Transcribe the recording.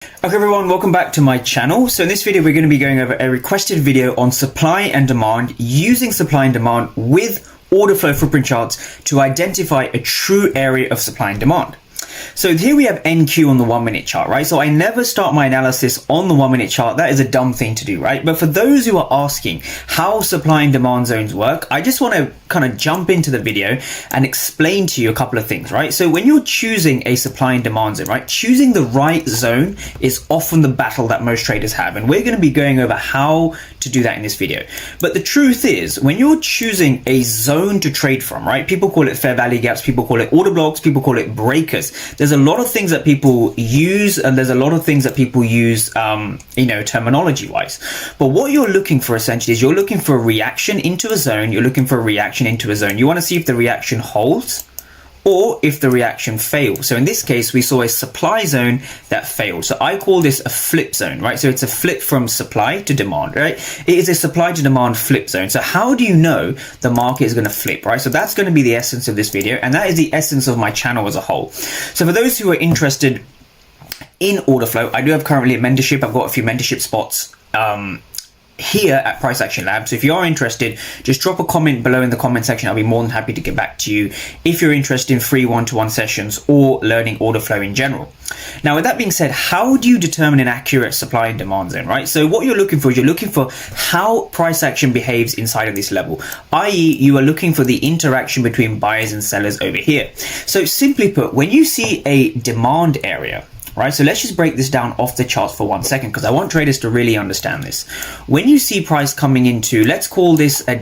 Okay everyone, welcome back to my channel. So in this video we're going to be going over a requested video on supply and demand, using supply and demand with order flow footprint charts to identify a true area of supply and demand. So here we have NQ on the 1 minute chart, right? So I never start my analysis on the 1 minute chart. That is a dumb thing to do, right? But for those who are asking how supply and demand zones work, I just want to kind of jump into the video and explain to you a couple of things, right? So when you're choosing a supply and demand zone, right, choosing the right zone is often the battle that most traders have. And we're going to be going over how to do that in this video. But the truth is, when you're choosing a zone to trade from, right, people call it fair value gaps, people call it order blocks, people call it breakers. There's a lot of things that people use, and there's a lot of things that people use, terminology wise. But what you're looking for essentially is you're looking for a reaction into a zone. You're looking for a reaction into a zone. You want to see if the reaction holds or if the reaction fails. So in this case, we saw a supply zone that failed. So I call this a flip zone, right? So it's a flip from supply to demand, right? It is a supply to demand flip zone. So how do you know the market is going to flip, right? So that's going to be the essence of this video. And that is the essence of my channel as a whole. So for those who are interested in order flow, I do have currently a mentorship. I've got a few mentorship spots here at Price Action Lab. So if you are interested, just drop a comment below in the comment section. I'll be more than happy to get back to you if you're interested in free one-to-one sessions or learning order flow in general. Now, with that being said, how do you determine an accurate supply and demand zone, right? So what you're looking for is you're looking for how price action behaves inside of this level, i.e. you are looking for the interaction between buyers and sellers over here. So simply put, when you see a demand area, right, so let's just break this down off the charts for 1 second because I want traders to really understand this. When you see price coming into, let's call this a